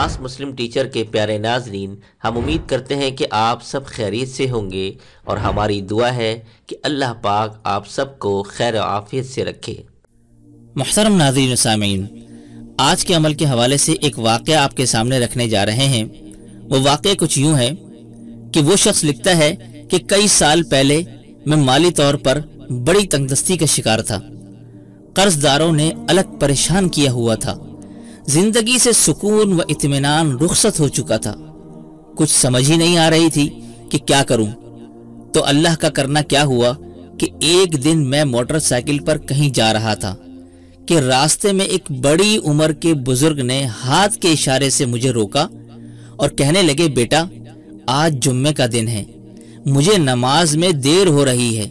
آس مسلم teacher کے پیارے ناظرین، ہم امید کرتے ہیں کہ آپ سب خیریت سے ہوں گے، اور ہماری دعا ہے کہ اللہ پاک آپ سب کو خیر و عافیت سے رکھے۔ محترم ناظرین و سامعین، آج کے عمل کے حوالے سے ایک واقعہ آپ کے سامنے رکھنے جا رہے ہیں۔ وہ واقعہ کچھ یوں ہے کہ وہ شخص لکھتا ہے کہ کئی سال پہلے میں مالی طور پر بڑی تنگدستی کا شکار تھا۔ قرض داروں نے الگ پریشان کیا ہوا تھا، زندگی سے سکون و اطمینان رخصت ہو چکا تھا، کچھ سمجھ ہی نہیں آ رہی تھی کہ کیا کروں۔ تو اللہ کا کرنا کیا ہوا کہ ایک دن میں موٹر سائیکل پر کہیں جا رہا تھا کہ راستے میں ایک بڑی عمر کے بزرگ نے ہاتھ کے اشارے سے مجھے روکا اور کہنے لگے، بیٹا آج جمعے کا دن ہے، مجھے نماز میں دیر ہو رہی ہے،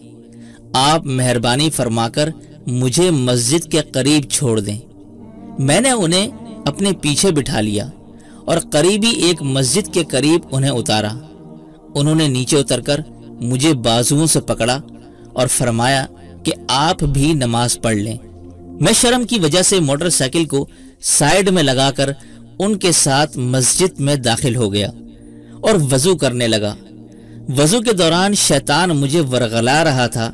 آپ مہربانی فرما کر مجھے مسجد کے قریب چھوڑ دیں۔ میں نے انہیں اپنے پیچھے بٹھا لیا اور قریبی ایک مسجد کے قریب انہیں اتارا۔ انہوں نے نیچے اتر کر مجھے بازوؤں سے پکڑا اور فرمایا کہ آپ بھی نماز پڑھ لیں۔ میں شرم کی وجہ سے موٹر سائیکل کو سائیڈ میں لگا کر ان کے ساتھ مسجد میں داخل ہو گیا اور وضو کرنے لگا۔ وضو کے دوران شیطان مجھے ورغلا رہا تھا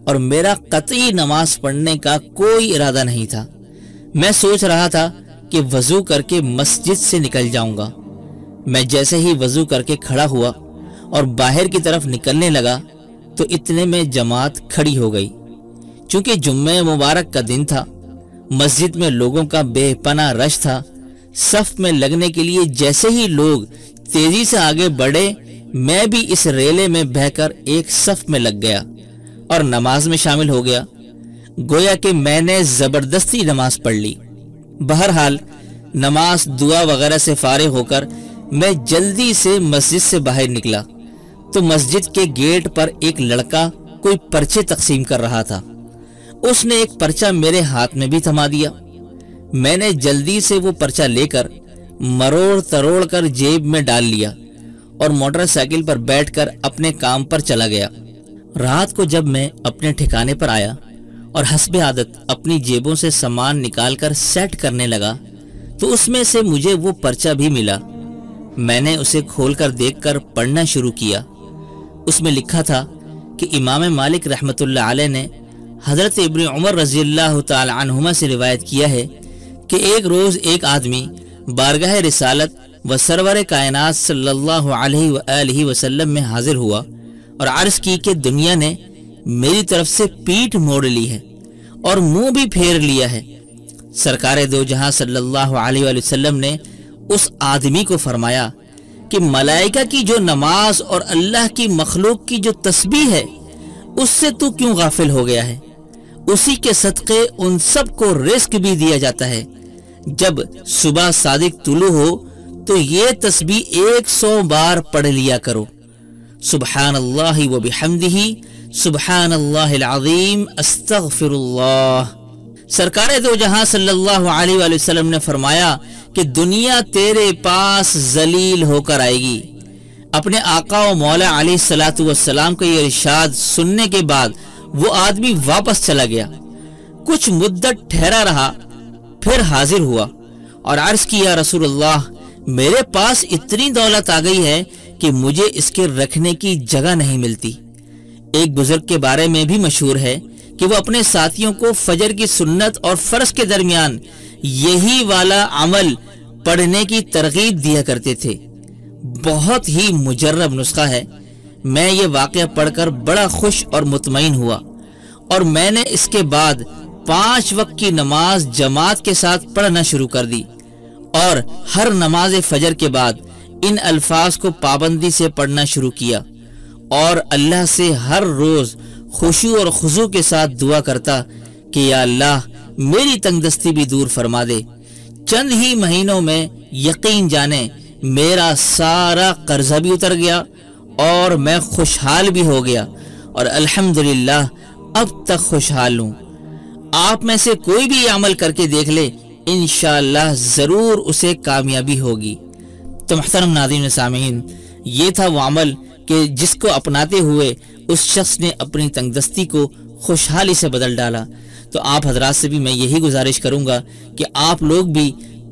اور میرا قطعی نماز پڑھنے کا کوئی ارادہ نہیں تھا۔ میں سوچ رہا تھا کہ وضو کر کے مسجد سے نکل جاؤں گا۔ میں جیسے ہی وضو کر کے کھڑا ہوا اور باہر کی طرف نکلنے لگا تو اتنے میں جماعت کھڑی ہو گئی۔ چونکہ جمعہ مبارک کا دن تھا، مسجد میں لوگوں کا بے پناہ رش تھا۔ صف میں لگنے کے لیے جیسے ہی لوگ تیزی سے آگے بڑھے، میں بھی اس ریلے میں بہہ کر ایک صف میں لگ گیا اور نماز میں شامل ہو گیا، گویا کہ میں نے زبردستی نماز پڑھ لی۔ بہرحال نماز دعا وغیرہ سے فارغ ہو کر میں جلدی سے مسجد سے باہر نکلا تو مسجد کے گیٹ پر ایک لڑکا کوئی پرچے تقسیم کر رہا تھا۔ اس نے ایک پرچہ میرے ہاتھ میں بھی تھما دیا۔ میں نے جلدی سے وہ پرچہ لے کر مروڑ تروڑ کر جیب میں ڈال لیا اور موٹر سائیکل پر بیٹھ کر اپنے کام پر چلا گیا۔ رات کو جب میں اپنے ٹھکانے پر آیا اور حسب عادت اپنی جیبوں سے سامان نکال کر سیٹ کرنے لگا تو اس میں سے مجھے وہ پرچہ بھی ملا۔ میں نے اسے کھول کر دیکھ کر پڑھنا شروع کیا۔ اس میں لکھا تھا کہ امام مالک رحمۃ اللہ علیہ نے حضرت ابن عمر رضی اللہ تعالی عنہما سے روایت کیا ہے کہ ایک روز ایک آدمی بارگاہ رسالت و سرور کائنات صلی اللہ علیہ وآلہ وسلم میں حاضر ہوا اور عرض کی کہ دنیا نے میری طرف سے پیٹھ موڑ لی ہے اور منہ بھی پھیر لیا ہے۔ سرکار دو جہاں صلی اللہ علیہ وآلہ وسلم نے اس آدمی کو فرمایا کہ ملائکہ کی جو نماز اور اللہ کی مخلوق کی جو تسبیح ہے اس سے تو کیوں غافل ہو گیا ہے؟ اسی کے صدقے ان سب کو رزق بھی دیا جاتا ہے۔ جب صبح صادق طلوع ہو تو یہ تسبیح 100 بار پڑھ لیا کرو، سبحان اللہ و بحمدہ، سبحان اللہ العظیم، استغفر اللہ۔ سرکار دو جہاں صلی اللہ علیہ وآلہ وسلم نے فرمایا کہ دنیا تیرے پاس ذلیل ہو کر آئے گی۔ اپنے آقا و مولا علیہ الصلوۃ والسلام کا یہ ارشاد سننے کے بعد وہ آدمی واپس چلا گیا، کچھ مدت ٹھہرا رہا، پھر حاضر ہوا اور عرض کیا، رسول اللہ میرے پاس اتنی دولت آ گئی ہے کہ مجھے اس کے رکھنے کی جگہ نہیں ملتی۔ ایک بزرگ کے بارے میں بھی مشہور ہے کہ وہ اپنے ساتھیوں کو فجر کی سنت اور فرض کے درمیان یہی والا عمل پڑھنے کی ترغیب دیا کرتے تھے۔ بہت ہی مجرب نسخہ ہے۔ میں یہ واقعہ پڑھ کر بڑا خوش اور مطمئن ہوا اور میں نے اس کے بعد 5 وقت کی نماز جماعت کے ساتھ پڑھنا شروع کر دی اور ہر نماز فجر کے بعد ان الفاظ کو پابندی سے پڑھنا شروع کیا اور اللہ سے ہر روز خشوع اور خضوع کے ساتھ دعا کرتا کہ یا اللہ میری تنگدستی بھی دور فرما دے۔ چند ہی مہینوں میں یقین جانے میرا سارا قرضہ بھی اتر گیا اور میں خوشحال بھی ہو گیا اور الحمدللہ اب تک خوشحال ہوں۔ آپ میں سے کوئی بھی عمل کر کے دیکھ لے، انشاءاللہ ضرور اسے کامیابی ہوگی۔ تو محترم ناظرین و سامعین، یہ تھا وہ عمل کہ جس کو اپناتے ہوئے اس شخص نے اپنی تنگدستی کو خوشحالی سے بدل ڈالا۔ تو آپ حضرات سے بھی میں یہی گزارش کروں گا کہ آپ لوگ بھی